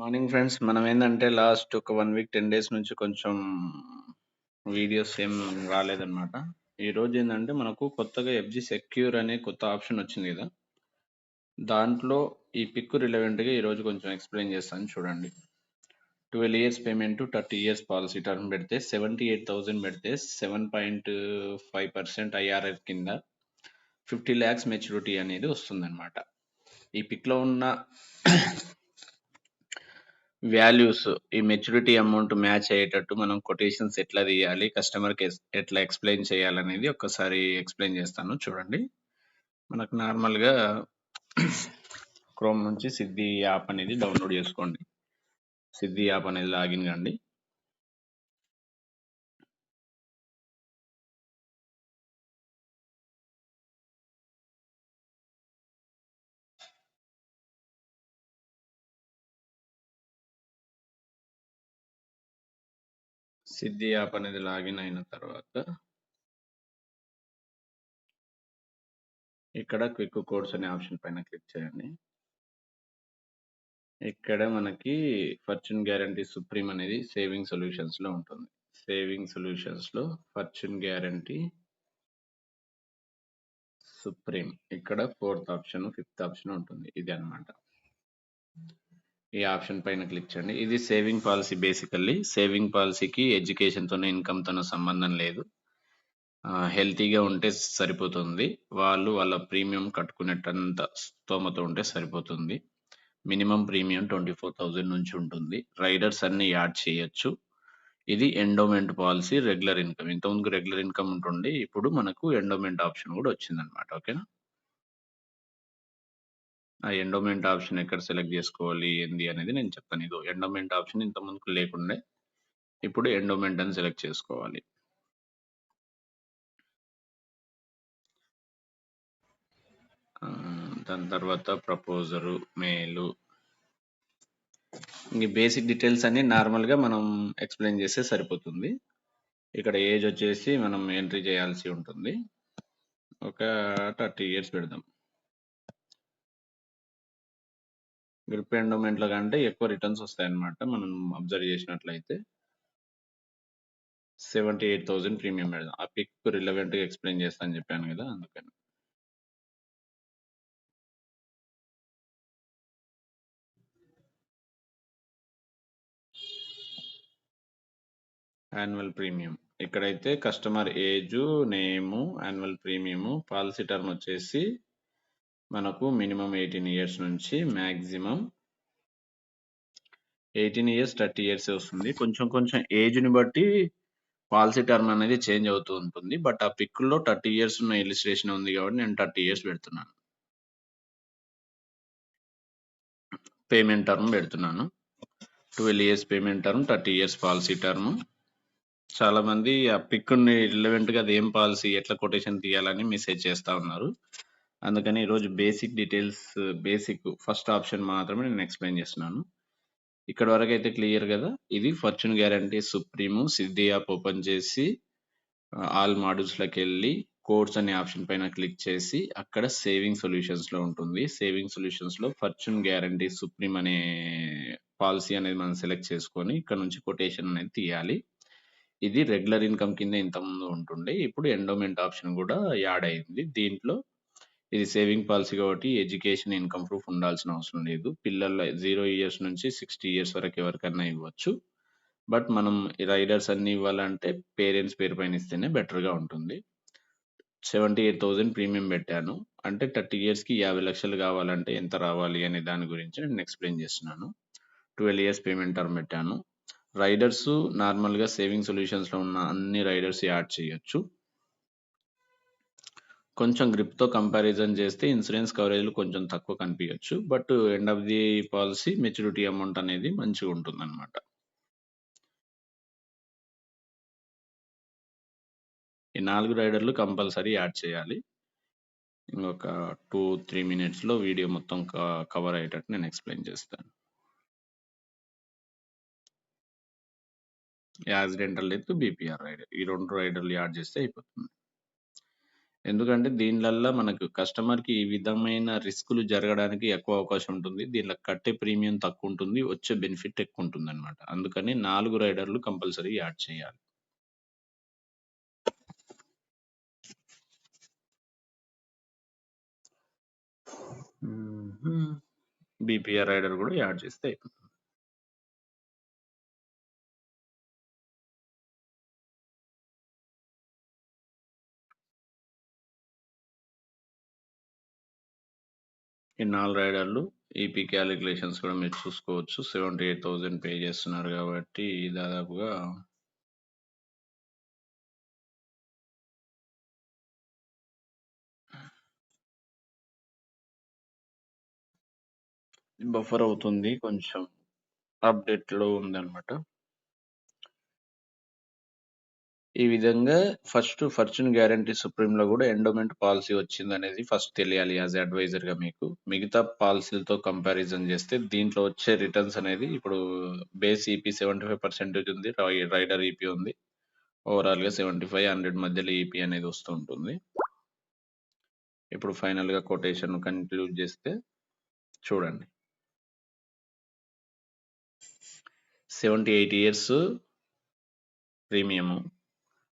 Morning friends. మనం ఏంటంటే last ఒక 1 వీక్ 10 డేస్ నుంచి కొంచెం వీడియోస్ ఏం రాలేదన్నమాట. ఈ రోజు ఏంటంటే మనకు కొత్తగా ఎఫ్జి సెక్యూర్ అనే కొత్త ఆప్షన్ వచ్చింది కదా. దాంట్లో ఈ పిక్ రిలవెంట్గా ఈరోజు కొంచెం ఎక్స్ప్లెయిన్ చేస్తాను చూడండి. 12 years payment 30 years policy term పెడితే 78,000 పెడితే 7.5% ఐఆర్ఎఫ్ కింద 50 lakhs మెచ్యూరిటీ అనేది వస్తుందన్నమాట. ఈ పిక్లో ఉన్న వాల్యూస్ ఈ మెచ్యూరిటీ అమౌంట్ మ్యాచ్ అయ్యేటట్టు మనం కొటేషన్స్ ఎట్లా తీయాలి, కస్టమర్కి ఎట్లా ఎక్స్ప్లెయిన్ చేయాలనేది ఒక్కసారి ఎక్స్ప్లెయిన్ చేస్తాను చూడండి. మనకు నార్మల్గా క్రోమ్ నుంచి సిద్ధి యాప్ అనేది డౌన్లోడ్ చేసుకోండి. సిద్ధి యాప్ అనేది లాగిన్ కండి. సిద్ధి యాప్ అనేది లాగిన్ అయిన తర్వాత ఇక్కడ క్విక్ కోడ్స్ అనే ఆప్షన్ పైన క్లిక్ చేయండి. ఇక్కడ మనకి ఫార్చ్యూన్ గ్యారంటీ సుప్రీం అనేది సేవింగ్ సొల్యూషన్స్ లో ఉంటుంది. సేవింగ్ సొల్యూషన్స్ లో ఫార్చ్యూన్ గ్యారంటీ సుప్రీం ఇక్కడ 4th ఆప్షన్ 5th ఆప్షన్ ఉంటుంది. ఇది అన్నమాట. ఈ ఆప్షన్ పైన క్లిక్ చేయండి. ఇది సేవింగ్ పాలసీ. బేసికల్లీ సేవింగ్ పాలసీకి ఎడ్యుకేషన్తోనే ఇన్కమ్తోనే సంబంధం లేదు. హెల్తీగా ఉంటే సరిపోతుంది. వాళ్ళు వాళ్ళ ప్రీమియం కట్టుకునేటంత స్తోమత ఉంటే సరిపోతుంది. మినిమం ప్రీమియం 24,000 నుంచి ఉంటుంది. రైడర్స్ అన్ని యాడ్ చేయొచ్చు. ఇది ఎండోమెంట్ పాలసీ, రెగ్యులర్ ఇన్కమ్. ఇంతకుముందు రెగ్యులర్ ఇన్కమ్ ఉంటుండే, ఇప్పుడు మనకు ఎండోమెంట్ ఆప్షన్ కూడా వచ్చిందనమాట. ఓకేనా. ఆ ఎండోమెంట్ ఆప్షన్ ఎక్కడ సెలెక్ట్ చేసుకోవాలి ఏంది అనేది నేను చెప్తాను. ఇదో ఎండోమెంట్ ఆప్షన్ ఇంతకుముందుకు లేకుండే, ఇప్పుడు ఎండోమెంట్ అని సెలెక్ట్ చేసుకోవాలి. దాని తర్వాత ప్రపోజరు, మెయిలు, ఈ బేసిక్ డీటెయిల్స్ అన్ని నార్మల్గా మనం ఎక్స్ప్లెయిన్ చేస్తే సరిపోతుంది. ఇక్కడ ఏజ్ వచ్చేసి మనం ఎంట్రీ చేయాల్సి ఉంటుంది. ఒక 30 ఇయర్స్ పెడదాం. గ్రూప్ ఎండోమెంట్లో కంటే ఎక్కువ రిటర్న్స్ వస్తాయన్నమాట. మనం అబ్జర్వ్ చేసినట్లయితే 78,000 ప్రీమియం పెడదాం. ఆ పిక్ రిలవెంట్గా ఎక్స్ప్లెయిన్ చేస్తా అని చెప్పాను కదా, అందుకని. యాన్యువల్ ప్రీమియం ఇక్కడైతే కస్టమర్ ఏజ్, నేము, యాన్యువల్ ప్రీమియము, పాలసీ టర్మ్ వచ్చేసి మనకు మినిమం 18 ఇయర్స్ నుంచి మ్యాక్సిమం 18 ఇయర్స్ 30 ఇయర్స్ వస్తుంది. కొంచెం కొంచెం ఏజ్ని బట్టి పాలసీ టర్మ్ అనేది చేంజ్ అవుతూ ఉంటుంది. బట్ ఆ పిక్లో 30 ఇయర్స్ ఉన్న ఇలిస్ట్రేషన్ ఉంది కాబట్టి నేను 30 ఇయర్స్ పెడుతున్నాను. పేమెంట్ టర్మ్ పెడుతున్నాను. 12 years payment term, 30 years policy term. చాలా మంది ఆ పిక్ రిలవెంట్గా అది ఏం పాలసీ, ఎట్లా కొటేషన్ తీయాలని మెసేజ్ చేస్తూ ఉన్నారు. అందుకని ఈరోజు basic details, basic first option మాత్రమే నేను ఎక్స్ప్లెయిన్ చేస్తున్నాను. ఇక్కడ వరకు అయితే క్లియర్ కదా. ఇది ఫార్చ్యూన్ గ్యారంటీ సుప్రీము. సిద్ధి యాప్ ఓపెన్ చేసి ఆల్ మాడ్యూల్స్లోకి వెళ్ళి కోడ్స్ అనే ఆప్షన్ పైన క్లిక్ చేసి అక్కడ సేవింగ్ సొల్యూషన్స్లో ఉంటుంది. సేవింగ్ సొల్యూషన్స్లో ఫార్చ్యూన్ గ్యారంటీ సుప్రీం అనే పాలసీ అనేది మనం సెలెక్ట్ చేసుకొని ఇక్కడ నుంచి కొటేషన్ అనేది తీయాలి. ఇది రెగ్యులర్ ఇన్కమ్ కింద ఇంతకుముందు ఉంటుండే, ఇప్పుడు ఎండోమెంట్ ఆప్షన్ కూడా యాడ్ అయింది దీంట్లో. ఇది సేవింగ్ పాలసీ కాబట్టి ఎడ్యుకేషన్ ఇన్కమ్ ప్రూఫ్ ఉండాల్సిన అవసరం లేదు. పిల్లల 0 ఇయర్స్ నుంచి 60 ఇయర్స్ వరకు ఎవరికన్నా ఇవ్వచ్చు. బట్ మనం రైడర్స్ అన్ని ఇవ్వాలంటే పేరెంట్స్ పేరు పైన ఇస్తేనే బెటర్గా ఉంటుంది. 78,000 ప్రీమియం పెట్టాను. అంటే 30 ఇయర్స్కి 50 లక్షలు కావాలంటే ఎంత రావాలి అనే దాని గురించి నేను ఎక్స్ప్లెయిన్ చేస్తున్నాను. 12 ఇయర్స్ పేమెంట్ టర్మ్ పెట్టాను. రైడర్స్ నార్మల్గా సేవింగ్ సొల్యూషన్స్లో ఉన్న అన్ని రైడర్స్ యాడ్ చేయొచ్చు. కొంచెం గ్రిప్తో కంపారిజన్ చేస్తే ఇన్సూరెన్స్ కవరేజ్లు కొంచెం తక్కువ కనిపించచ్చు. But end of the policy maturity amount అనేది మంచిగా ఉంటుంది అనమాట. ఈ 4 రైడర్లు కంపల్సరీ యాడ్ చేయాలి. ఇంకొక 2-3 మినిట్స్లో వీడియో మొత్తం కవర్ అయ్యేటట్టు నేను ఎక్స్ప్లెయిన్ చేస్తాను. యాక్సిడెంటల్ డెత్, బీపీఆర్ రైడర్, ఈ 2 రైడర్లు యాడ్ చేస్తే అయిపోతుంది. ఎందుకంటే దీనిలల్ల మనకు కస్టమర్‌కి ఈ విధమైన రిస్కులు జరగడానికి ఎక్కువ అవకాశం ఉంటుంది. దీనిలో కట్టే ప్రీమియం తక్కువుంటుంది. వచ్చే బెనిఫిట్ ఎక్కువుంటుందనమాట. అందుకని 4 రైడర్‌లు కంపల్సరీ యాడ్ చేయాలి. బీపీఆర్ రైడర్ గూడా యాడ్ చేస్తే అయిపోతుంది. ఈ 4 రైడర్‌లు ఈపీ క్యాలిక్యులేషన్స్ కూడా మీరు చూసుకోవచ్చు. 78,000 పే చేస్తున్నారు కాబట్టి దాదాపుగా బఫర్ అవుతుంది. కొంచెం అప్‌డేట్‌లో ఉందన్నమాట. ఈ విధంగా ఫస్ట్ ఫార్చ్యూన్ గ్యారంటీ సుప్రీంలో కూడా ఎండోమెంట్ పాలసీ వచ్చిందనేది ఫస్ట్ తెలియాలి యాజ్ అడ్వైజర్‌గా మీకు. మిగతా పాలసీలతో కంపారిజన్ చేస్తే దీంట్లో వచ్చే రిటర్న్స్ అనేది ఇప్పుడు బేస్ ఈపీ 75% ఉంది. రైడర్ ఈపీ ఉంది. ఓవరాల్‌గా 75, 100 మధ్యలో ఈపీ అనేది వస్తూ ఉంటుంది. ఇప్పుడు ఫైనల్‌గా కొటేషన్ కన్క్లూడ్ చేస్తే చూడండి. 78 ఇయర్స్ ప్రీమియము.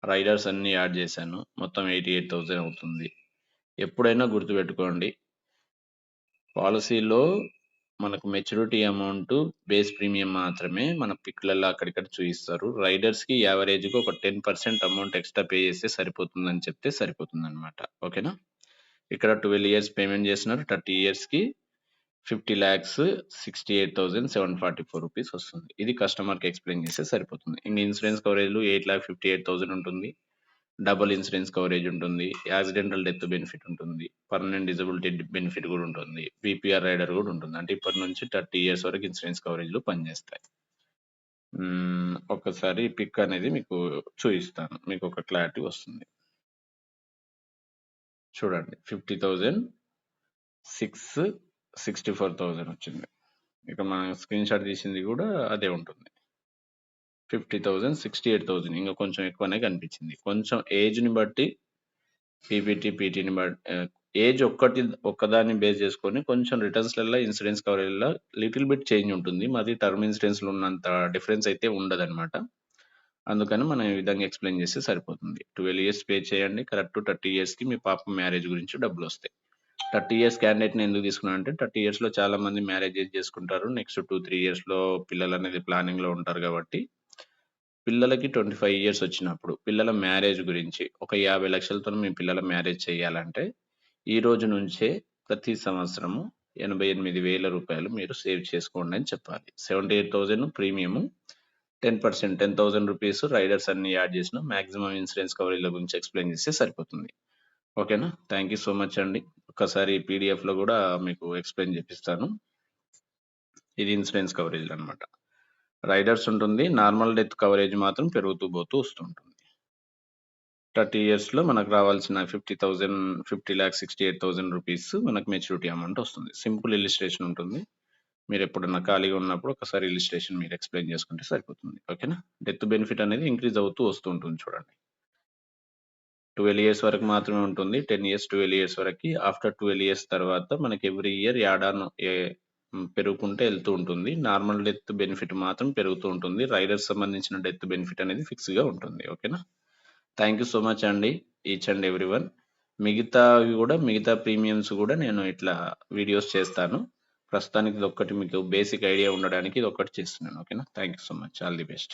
రైడర్స్ అన్నీ యాడ్ చేశాను. మొత్తం 88,000 అవుతుంది. ఎప్పుడైనా గుర్తుపెట్టుకోండి. పాలసీలో మనకు మెచ్యూరిటీ అమౌంట్, బేస్ ప్రీమియం మాత్రమే మన పిక్‌లలో అక్కడిక్కడ చూయిస్తారు. రైడర్స్‌కి యావరేజ్‌గా ఒక 10% అమౌంట్ ఎక్స్‌ట్రా పే చేస్తే సరిపోతుందని చెప్తే సరిపోతుందన్నమాట. ఓకేనా? ఇక్కడ 12 ఇయర్స్ పేమెంట్ చేస్తున్నారు. 30 ఇయర్స్‌కి 50,68,744 రూపీస్ వస్తుంది. ఇది కస్టమర్‌కి ఎక్స్‌ప్లెయిన్ చేస్తే సరిపోతుంది. ఇంక ఇన్సూరెన్స్ కవరేజ్‌లు 8,58,000 ఉంటుంది. డబుల్ ఇన్సూరెన్స్ కవరేజ్ ఉంటుంది. యాక్సిడెంటల్ డెత్ బెనిఫిట్ ఉంటుంది. పర్మనెంట్ డిజబిలిటీ బెనిఫిట్ కూడా ఉంటుంది. పీపీఆర్ రైడర్ కూడా ఉంటుంది. అంటే ఇప్పటి నుంచి 30 ఇయర్స్ వరకు ఇన్సూరెన్స్ కవరేజ్‌లు పనిచేస్తాయి. ఒక్కసారి పిక్ అనేది మీకు చూయిస్తాను. మీకు ఒక క్లారిటీ వస్తుంది. చూడండి 50,000, 64,000 వచ్చింది. ఇక మనం స్క్రీన్ షాట్ తీసింది కూడా అదే ఉంటుంది. 50,000, 68,000 ఇంకా కొంచెం ఎక్కువనే కనిపించింది. కొంచెం ఏజ్‌ని బట్టి పీపీటీ, పీటీని ఏజ్ ఒక్కదాన్ని బేస్ చేసుకొని కొంచెం రిటర్న్స్‌లల్ల ఇన్సూరెన్స్ కవరేజ్‌ల లిటిల్ బిట్ చేంజ్ ఉంటుంది. మరి టర్మ్ ఇన్సూరెన్స్‌లో ఉన్నంత డిఫరెన్స్ అయితే ఉండదనమాట. అందుకని మనం ఈ విధంగా ఎక్స్‌ప్లెయిన్ చేస్తే సరిపోతుంది. 12 ఇయర్స్ పే చేయండి. కరెక్ట్ 30 ఇయర్స్‌కి మీ పాప మ్యారేజ్ గురించి డబ్బులొస్తాయి. 30 ఇయర్స్ క్యాండిడేట్‌ని ఎందుకు తీసుకున్నానంటే 30 ఇయర్స్‌లో చాలా మంది మ్యారేజెస్ చేసుకుంటారు. నెక్స్ట్ 2, 3 ఇయర్స్‌లో పిల్లలనేది ప్లానింగ్‌లో ఉంటారు కాబట్టి పిల్లలకి 25 ఇయర్స్ వచ్చినప్పుడు పిల్లల మ్యారేజ్ గురించి ఒక 50,00,000తో మీ పిల్లల మ్యారేజ్ చేయాలంటే ఈ రోజు నుంచే ప్రతి సంవత్సరము 88,000 రూపాయలు మీరు సేవ్ చేసుకోండి అని చెప్పాలి. 78,000 ప్రీమియము, 10%, 10,000 రూపీస్ రైడర్స్ అన్ని యాడ్ చేసిన మాక్సిమం ఇన్సూరెన్స్ కవరేజ్ల గురించి ఎక్స్ప్లెయిన్ చేస్తే సరిపోతుంది. ఓకేనా? థ్యాంక్ యూ సో మచ్ అండి. ఒక్కసారి పీడిఎఫ్లో కూడా మీకు ఎక్స్ప్లెయిన్ చేపిస్తాను. ఇది ఇన్సూరెన్స్ కవరేజ్ అనమాట. రైడర్స్ ఉంటుంది. నార్మల్ డెత్ కవరేజ్ మాత్రం పెరుగుతూ పోతూ వస్తుంటుంది. 30 ఇయర్స్‌లో మనకు రావాల్సిన 50,000, 50,68,000 రూపీస్ మనకు మెచ్యూరిటీ అమౌంట్ వస్తుంది. సింపుల్ ఇల్లిస్ట్రేషన్ ఉంటుంది. మీరు ఎప్పుడన్నా ఖాళీగా ఉన్నప్పుడు ఒకసారి ఇల్లిస్ట్రేషన్ మీరు ఎక్స్‌ప్లెయిన్ చేసుకుంటే సరిపోతుంది. ఓకేనా? డెత్ బెనిఫిట్ అనేది ఇంక్రీజ్ అవుతూ వస్తూ ఉంటుంది చూడండి. 12 ఇయర్స్ వరకు మాత్రమే ఉంటుంది. 10 ఇయర్స్, 12 ఇయర్స్ వరకి. ఆఫ్టర్ 12 ఇయర్స్ తర్వాత మనకి ఎవ్రీ ఇయర్ యాడ్ ఆన్ పెరుగుకుంటూ వెళ్తూ ఉంటుంది. నార్మల్ డెత్ బెనిఫిట్ మాత్రం పెరుగుతూ ఉంటుంది. రైడర్స్ సంబంధించిన డెత్ బెనిఫిట్ అనేది ఫిక్స్‌గా ఉంటుంది. ఓకేనా? థ్యాంక్ యూ సో మచ్ అండి. Each and everyone. మిగతా ప్రీమియమ్స్ కూడా నేను ఇట్లా వీడియోస్ చేస్తాను. ప్రస్తుతానికి ఇదొక్కటి మీకు బేసిక్ ఐడియా ఉండడానికి ఇదొక్కటి చేస్తున్నాను. ఓకేనా? Thank you so much. All the best.